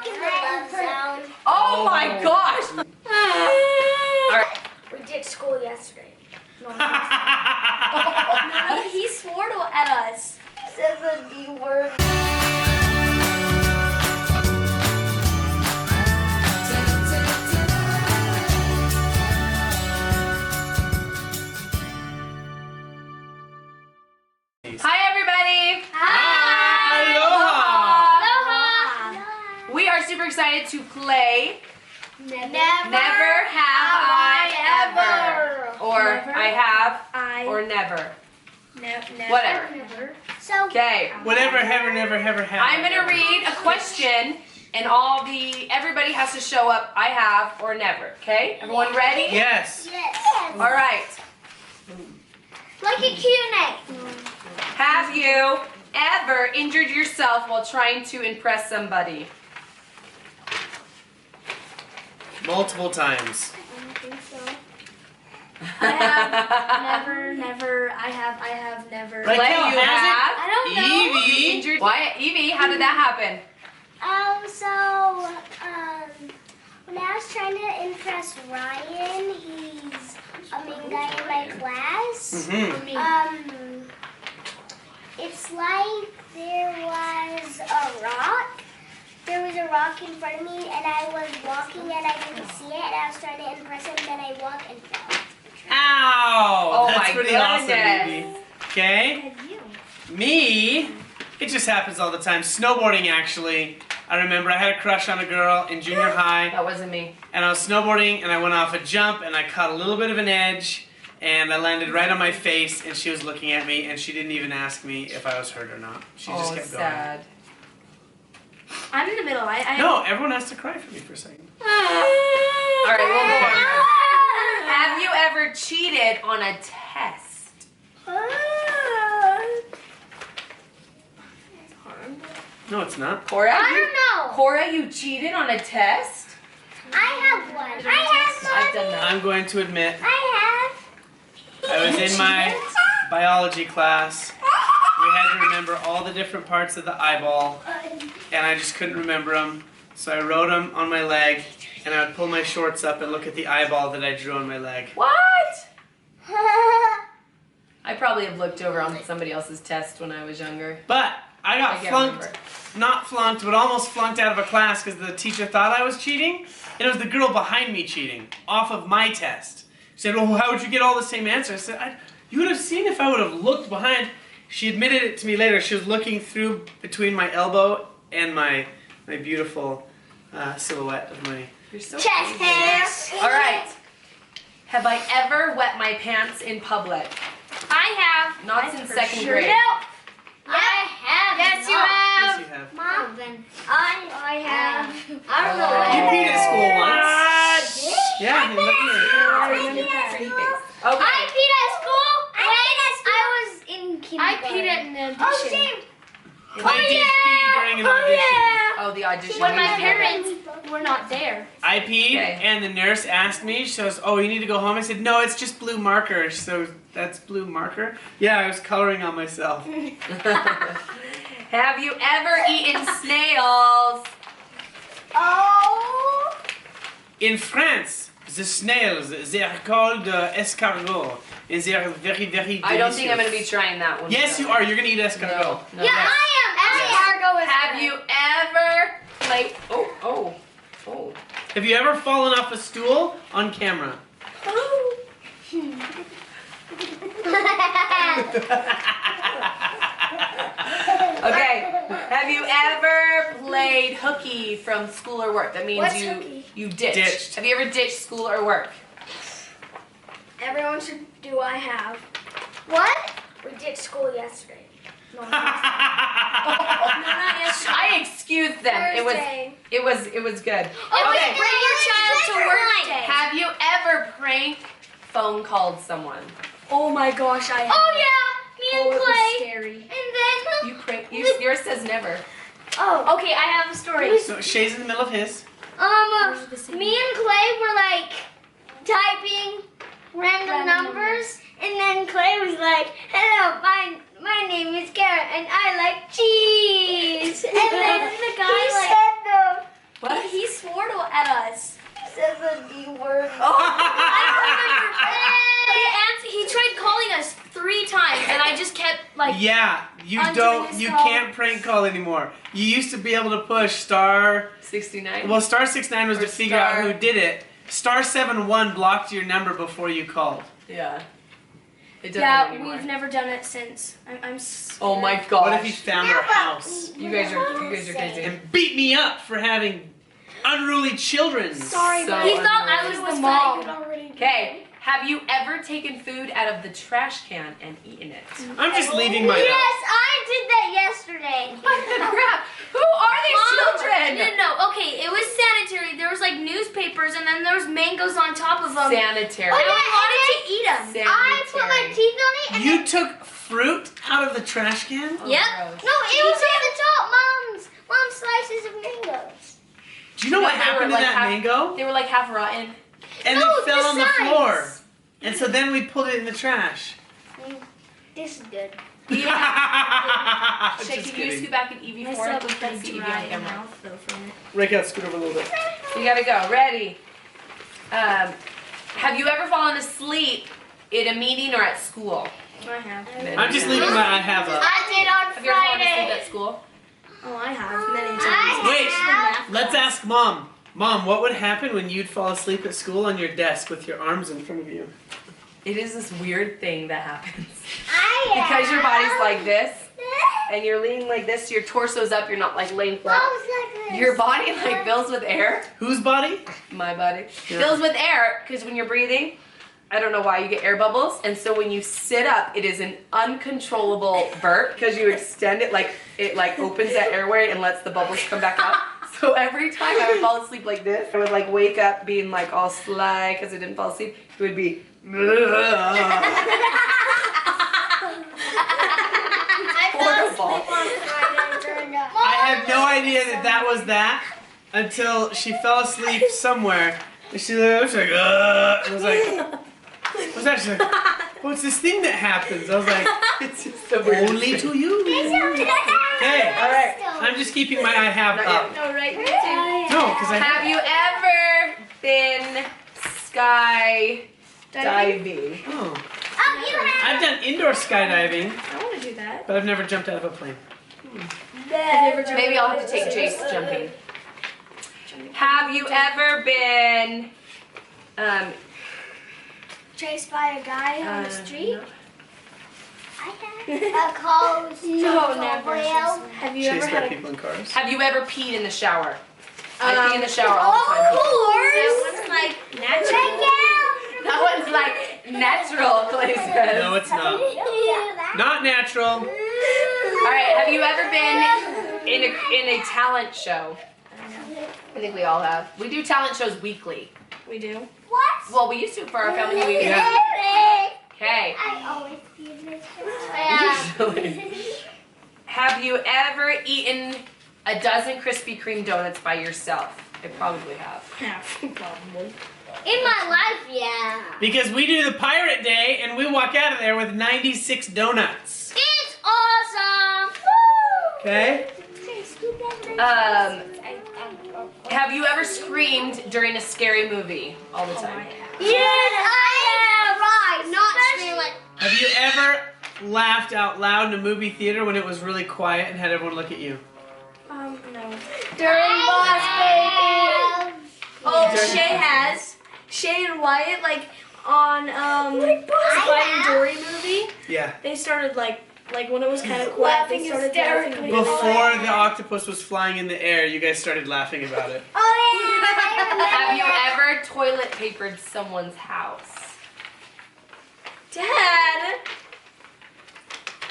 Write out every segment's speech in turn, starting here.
in the love zone. Oh my gosh! Alright. We ditched school yesterday. No, he swore at us. He says the D word. Hi everybody! Hi! Aloha! We are super excited to play Never have I ever. Or Never I have I or never. never. Whatever. Never. So, Okay. Whatever, ever, never, ever have. I'm gonna read a question and everybody has to show up I have or never. Okay? Everyone ready? Yes. yes. Alright. Like a Q&A. Have you ever injured yourself while trying to impress somebody? Multiple times. I don't think so. I have never. I have never. Right. Klai, Rykel you has it. have? I don't know. Evie. Injured. Wyatt, Evie, how did that happen? When I was trying to impress Ryan, he's a main guy in my class. It's like there was a rock. There was a rock in front of me, and I was walking, and I didn't see it, and I was trying to impress him, then I walked and fell. Ow! Oh That's my pretty awesome, goodness. Evie. Okay. Me, it just happens all the time. Snowboarding, actually. I remember I had a crush on a girl in junior high, That wasn't me. and I was snowboarding, and I went off a jump, and I caught a little bit of an edge, and I landed right on my face, and she was looking at me, and she didn't even ask me if I was hurt or not. She just kept sad. I'm in the middle. I going. No, everyone has to cry for me for a second. Alright, we'll go on. Have you ever cheated on a test? No, it's not. Cora? I don't know. Cora, you cheated on a test? I have one. I have I've done that. I'm going to admit, I I was in my biology class. We had to remember all the different parts of the eyeball, and I just couldn't remember them. So I wrote them on my leg, and I would pull my shorts up and look at the eyeball that I drew on my leg. What? have. I probably have looked over on somebody else's test when I was younger. But I got I can't flunked, remember. not flunked, but almost flunked out of a class because the teacher thought I was cheating, and it was the girl behind me cheating, off of my test. She said, well, how would you get all the same answers? I said, you would have seen if I would have looked behind. She admitted it to me later. She was looking through between my elbow and my beautiful silhouette of my... You're so Chest crazy. hair. Alright. Have I ever wet my pants in public? I have. Not since second grade. I have. Yes, you Yes, have. you have. Mom, Then I have. I don't You know. peed at school once. Yeah, you look at Pretty face. Okay. I peed at school when I was in I kindergarten. peed at an audition. Oh, shame. Clay did pee during an audition. Oh, the audition. When my was parents were not there. I peed, Okay. and the nurse asked me, she goes, oh, you need to go home? I said, no, it's just blue marker. So that's blue marker? Yeah, I was coloring on myself. Have you ever eaten snails? Oh. In France, the snails, they are called escargots, and they are very, very delicious. I don't think I'm going to be trying that one. Yes, you are. You're going to eat escargot. No. Yeah, I am. Escargot is Have good. you ever played... Oh. Have you ever fallen off a stool on camera? Okay. Have you ever played hooky from school or work? That means What's hooky? you ditched. Ditched. Have you ever ditched school or work? Everyone should do. I have. What? We ditched school yesterday. No, not I excused them. Thursday. It was good. Okay. Bring your child to work day. Have you ever prank phone called someone? Oh my gosh, I have. Oh yeah, me Oh, and it was Klai. scary. And then. Yours says never. Oh, okay, I have a story. So Shae's in the middle of his. Me and Klai were like typing random numbers, and then Klai was like, "Hello, my name is Kara, and I like cheese." And then the guy like Yeah, you Untitled can't prank call anymore. You used to be able to push star 69. Well, star 69 was Or to figure out star- who did it. Star 71 blocked your number before you called. Yeah. It doesn't Yeah, anymore. we've never done it since. I'm Oh my gosh. What if you found our house You guys are crazy. and beat me up for having unruly children? sorry, So but he thought I annoying. was the mom. Okay. Have you ever taken food out of the trash can and eaten it? I'm just leaving my Yes, I did that yesterday. What the crap? Who are these children? No, okay, it was sanitary. There was like newspapers and then there was mangoes on top of them. Sanitary. And we wanted to eat them. Sanitary. I put my teeth on it and You took fruit out of the trash can? Oh, Yep. gross. no, it was on the top. Mom's slices of mangoes. Do you know No, what they were happened to like that half- mango? They were like half rotten. And No, it fell the on the sides. floor. And so then we pulled it in the trash. This is good. Shae, Just can you kidding. scoot back an Evie I for still it? We have can't a see Evie dry on camera. mouth though from it. Rykel, scoot over a little bit. You gotta go. Ready. Have you ever fallen asleep in a meeting or at school? I have. I'm just leaving my I have up. I did on Have you ever fallen asleep Friday. at school? Oh, I have many times. I Wait, let's ask Mom. Mom, what would happen when you'd fall asleep at school on your desk with your arms in front of you? It is this weird thing that happens. I Because your body's like this, and you're leaning like this, your torso's up, you're not like laying flat. Mom's like this. Your body like fills with air. Whose body? My body. Yeah. Fills with air, because when you're breathing, I don't know why, you get air bubbles. And so when you sit up, it is an uncontrollable burp, because you extend it like, it like opens that airway and lets the bubbles come back up. So every time I would fall asleep like this, I would like wake up being like all sly because I didn't fall asleep. It would be. Horrible. I had no idea that was that until she fell asleep somewhere. And she was like, and was like, what's that? She's like, what's this thing that happens? I was like, It's just the weirdest only thing. to you. Hey, All right. I'm just keeping my I have Not up. No, right? Me too. No, because I Have you ever been skydiving? Oh, Oh, you have. I've done indoor skydiving, I want to do that. but I've never jumped out of a plane. Maybe I'll have to take Jase jumping. Have you ever been Chased by a guy on the street? no. A coast. No, never. Whale. Have you ever Chased had by a people in cars. Have you ever peed in the shower? I pee in the shower all the time. That one's like natural. That one's like natural, Klai says. No, it's not. Not natural. All right. Have you ever been in a talent show? I think we all have. We do talent shows weekly. We do. What? Well, we used to for our family meeting. Yeah. Okay. I always see this. Usually. Have you ever eaten a dozen Krispy Kreme donuts by yourself? I probably have. Yeah, probably. In my life, yeah. Because we do the pirate day and we walk out of there with 96 donuts. It's awesome. Okay? Have you ever screamed during a scary movie all the time? Yes, I have. Right, not scream like. Have you ever laughed out loud in a movie theater when it was really quiet and had everyone look at you? No. During Boss Baby. Oh, Shae has. Shae and Wyatt, like on Slide Dory movie, Yeah. they started like when it was kind of quiet, they started laughing. Before the octopus was flying in the air, you guys started laughing about it. Oh yeah, I remember. Have you ever toilet papered someone's house? Dad.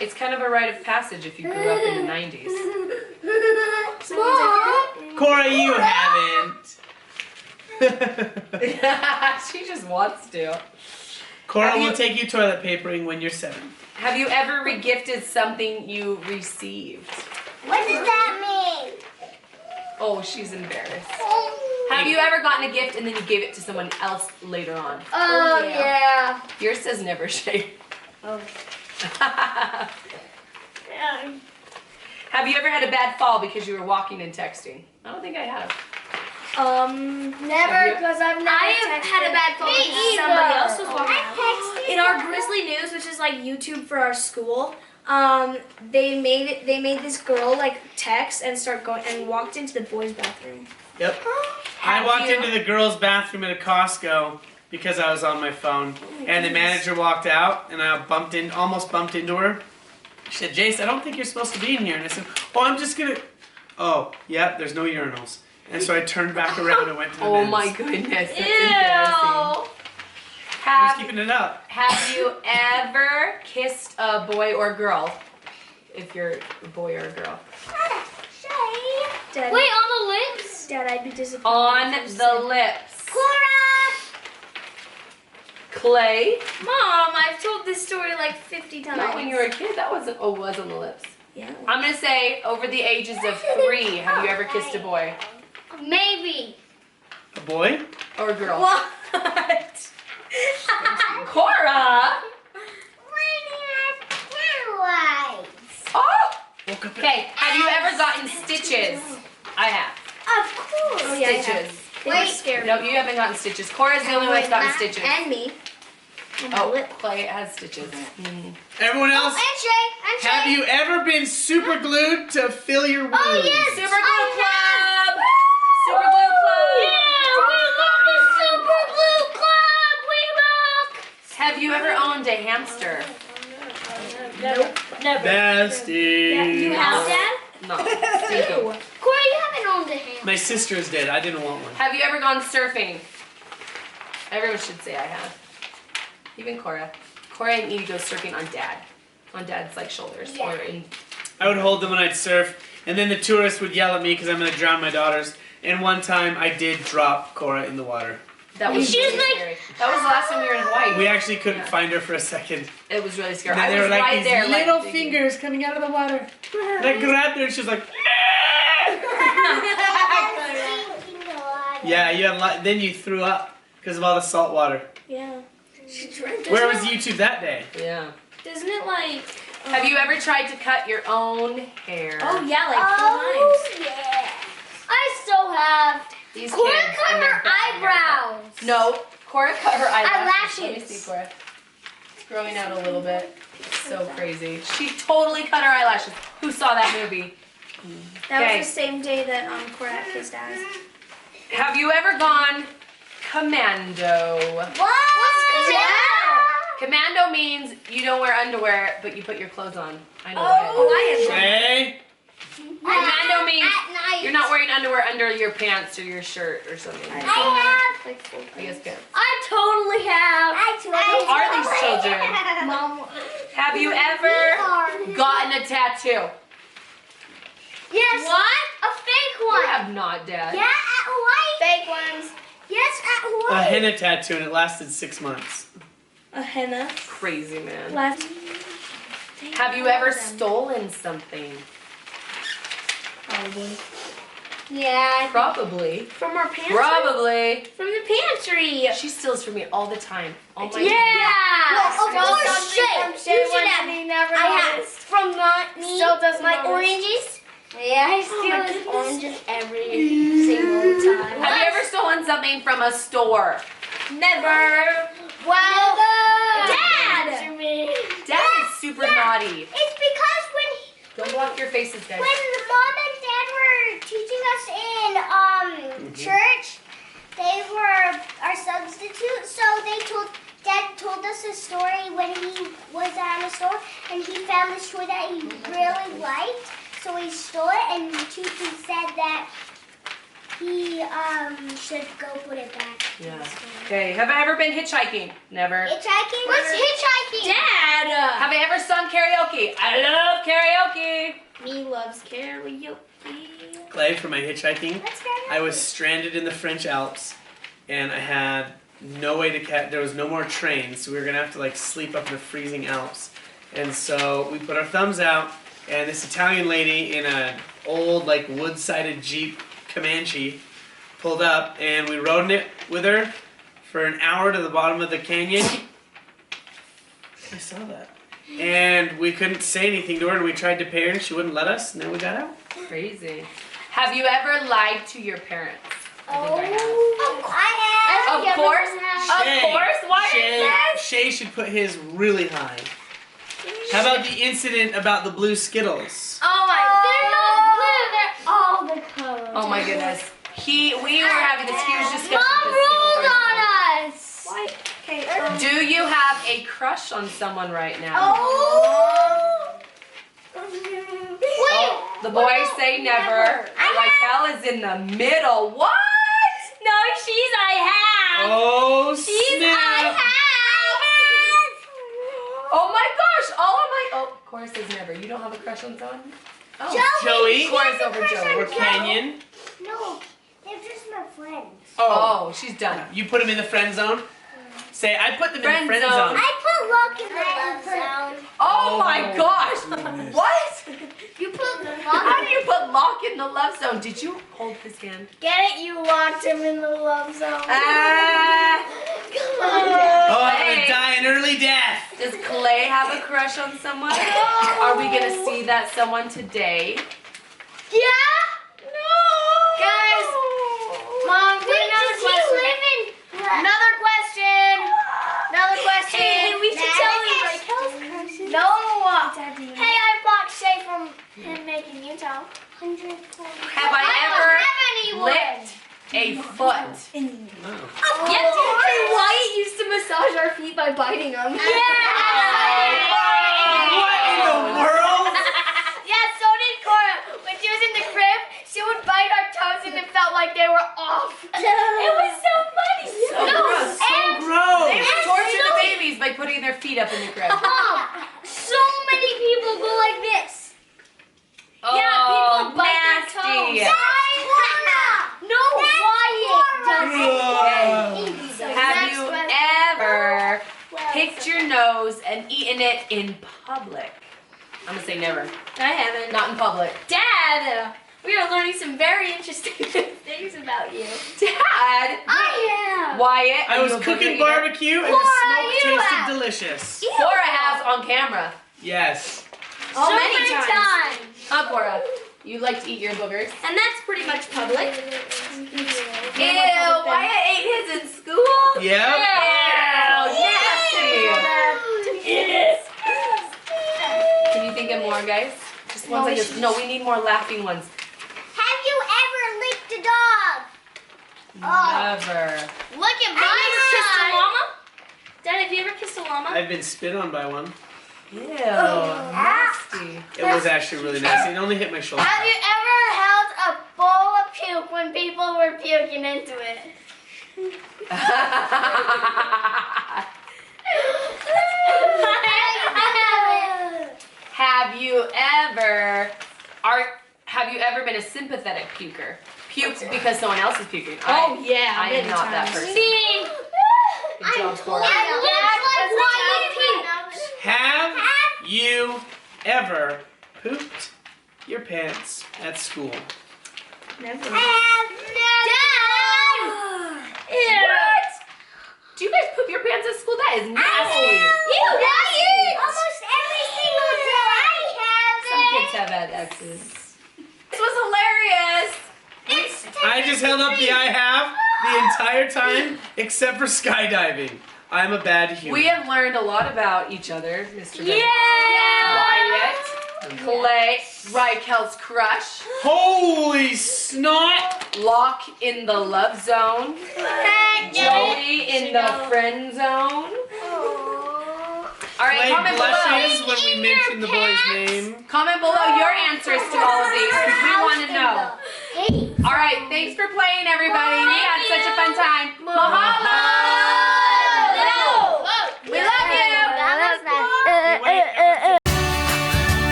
It's kind of a rite of passage if you grew up in the 90s. Mom. Cora, you haven't. She just wants to. Cora Have will you- take you toilet papering when you're 7. Have you ever regifted something you received? What does that mean? Oh, she's embarrassed. Have you ever gotten a gift and then you gave it to someone else later on? Oh yeah. Yours says never, Shae. Oh. Have you ever had a bad fall because you were walking and texting? I don't think I have. Never, because I've never. I have had a bad fall because somebody else was walking. I texted In our Grizzly News, which is like YouTube for our school, they made this girl like text and start going and walked into the boys' bathroom. Yep. I walked into the girls' bathroom at a Costco because I was on my phone, and the manager walked out, and I almost bumped into her. She said, "Jase, I don't think you're supposed to be in here." And I said, "Oh, I'm just gonna." Oh, yeah, there's no urinals. And so I turned back around and went to the men's. my goodness, that's Ew. embarrassing. I was keeping it up. Have you ever kissed a boy or girl? If you're a boy or a girl. Dad, Wait, on the lips? Dad, I'd be disappointed. On the lips. Cora! Klai. Mom, I've told this story like 50 times. Not when you were a kid. That wasn't. Oh, it was on the lips. Yeah. I'm gonna say over the ages of 3. Have you ever kissed a boy Maybe. A boy? or a girl? What? Cora. Oh. Woke up Okay. Have you ever gotten stitches? I have. Of course. Oh, yeah, I have. Stitches. They were scary. No, you haven't gotten stitches. Cora's the only one that's gotten stitches. And me. Oh, Klai has stitches. Everyone Oh, else, and Shae. have you ever been super glued to fill your wounds? Oh, yes. Super Glue Club! Super Glue Club! Yeah, we love the Super Blue Club. We rock. Have you ever owned a hamster? Nope. Never. Bestie. You have, Dad? No. Stinky. Cora, you haven't owned a ham. My sister's dead. I didn't want one. Have you ever gone surfing? Everyone should say I have. Even Cora. Cora need to go surfing on Dad. On Dad's like shoulders. Yeah. Or in. I would hold them when I'd surf, and then the tourists would yell at me because I'm going to drown my daughters. And one time I did drop Cora in the water. That was She was really like- scary. That was the last time we were in Hawaii. We actually couldn't Yeah. find her for a second. It was really scary. And then I there was were like right these there, little digging. fingers coming out of the water. And I grabbed her and she was like, yeah, you had then you threw up because of all the salt water. Yeah. Where was YouTube that day? Yeah. Doesn't it like... Have you ever tried to cut your own hair? Oh, yeah, like Oh, yeah. I still have. These Cora kids cut and their her bad haircut. eyebrows. No, Cora cut her eyelashes. Let me Eyelashes. see, Cora. It's growing out a little bit. So crazy. She totally cut her eyelashes. Who saw that movie? That Okay. was the same day that Cora kissed Dad. Have you ever gone commando? What? What's Commando means you don't wear underwear, but you put your clothes on. I know Oh, that. I Hey, Commando means At night. you're not wearing underwear under your pants or your shirt or something. I have. Like full I guess pants. I totally have. Who are these children? Mom. Have you ever gotten a tattoo? Yes. What? A fake You one. have not, Dad. Yeah, at Hawaii. fake ones. Yes, at a Hawaii. henna tattoo and it lasted 6 months. A henna. Crazy, man. Last. Have you ever stolen something? Probably. Yeah. Probably. From our pantry? Probably. From the pantry. She steals from me all the time. All my Yeah. Well, Of course, Shae. You should have. Never I have from me. Still doesn't my notice. oranges. Yeah, I steal my his goodness. oranges every single time. Have you ever stolen something from a store? Never. Well, Dad! Answer me. Dad is super naughty. It's because Don't block your faces, guys. when Mom and Dad were teaching us in church, they were our substitutes. So Dad told us a story when he was at a store, and he found this toy that he really liked. So he stole it, and Tutu said that he should go put it back. Yeah. Okay. Have I ever been hitchhiking? Never. Hitchhiking? What's hitchhiking? Dad! Have I ever sung karaoke? I love karaoke. Me loves karaoke. Klai, for my hitchhiking, Let's go. I was stranded in the French Alps and I had no way to catch, there was no more trains, so we were gonna have to like sleep up in the freezing Alps. And so we put our thumbs out, and this Italian lady in an old like wood-sided Jeep Comanche pulled up, and we rode in it with her for an hour to the bottom of the canyon. I saw that. And we couldn't say anything to her, and we tried to pay her, and she wouldn't let us, and then we got out. Crazy. Have you ever lied to your parents? I think I have. I have. Of course. Shae, Of course. Why is Shae, that? Shae should put his really high. How about the incident about the blue Skittles? Oh my. They're not blue. They're all the colors. Oh my goodness. We were having this huge discussion. Mom ruled on us. Why? Okay. Do you have a crush on someone right now? Oh. Oh, the boys say never. Rykel is in the middle. What? No, she's I have. Oh, She's snap. I have. Oh my gosh. All of my. Oh, Cora says never. You don't have a crush on someone? Oh. Joey. Cora's over Joey. Or Canyon. No, they're just my friends. Oh, she's done. You put them in the friend zone? Say, I put them in the Friend friend zone. zone. I put Luck in the love zone. Oh my gosh. What? You put Luck. How do you put Locke in the love zone? Did you hold his hand? Get it? You locked him in the love zone. Ah. Come on. Oh, I'm Hey. gonna die an early death. Does Klai have a crush on someone? Are we gonna see that someone today? Yeah. Guys, Mom, Wait, did you live in? Another question. Another question. Hey, we should tell him Rykel's crushes. No. Hey, I blocked Shae from him making you tell. 140. Have I ever licked a foot? Yes, and Wyatt used to massage our feet by biting them. What in the world? Yeah, so did Cora. When she was in the crib, she would bite our toes and it felt like they were off. It was so funny. So gross. So They gross. would torture the babies by putting their feet up in the crib. So many people go like this. Oh, people bite their nasty. toes. No, Wyatt does it. Have you ever picked your nose and eaten it in public? I'm gonna say never. I haven't. Not in public. Dad, we are learning some very interesting things about you. Dad! Wyatt, I are was you a cooking booger eater? barbecue and the smoke tasted delicious. Cora has on camera. Yes. So many times. Huh, Cora? You like to eat your boogers? And that's pretty much public. Ew, Wyatt ate his in school? Yep. Ew, nasty. Can you think of more, guys? Just ones like this. No, we need more laughing ones. Have you ever licked a dog? Never. Look at mine. Kissed a llama? Dad, have you ever kissed a llama? I've been spit on by one. Ew, nasty. It was actually really nasty. It only hit my shoulder. Have you ever held a bowl of puke when people were puking into it? Have you ever been a sympathetic puker? Puked because someone else is puking. Oh, yeah, I am many not that times. person. Me. Good job, Cora. Have you ever pooped your pants at school? Never. Dad! What? Do you guys poop your pants at school? That is nasty. Almost every single day I have it. Some kids have had X's. This was hilarious. I just held up the I have the entire time except for skydiving. I'm a bad human. We have learned a lot about each other, Mr. Yeah. Wyatt, Klai, Rykel's crush, Holy snot! Locke in the love zone, Joey in the friend zone. All right, Clay comment below. blushes when we mention the boy's name. Comment below your answers to all of these because we want to know. All right, thanks for playing, everybody. We had such a fun time. Mahalo.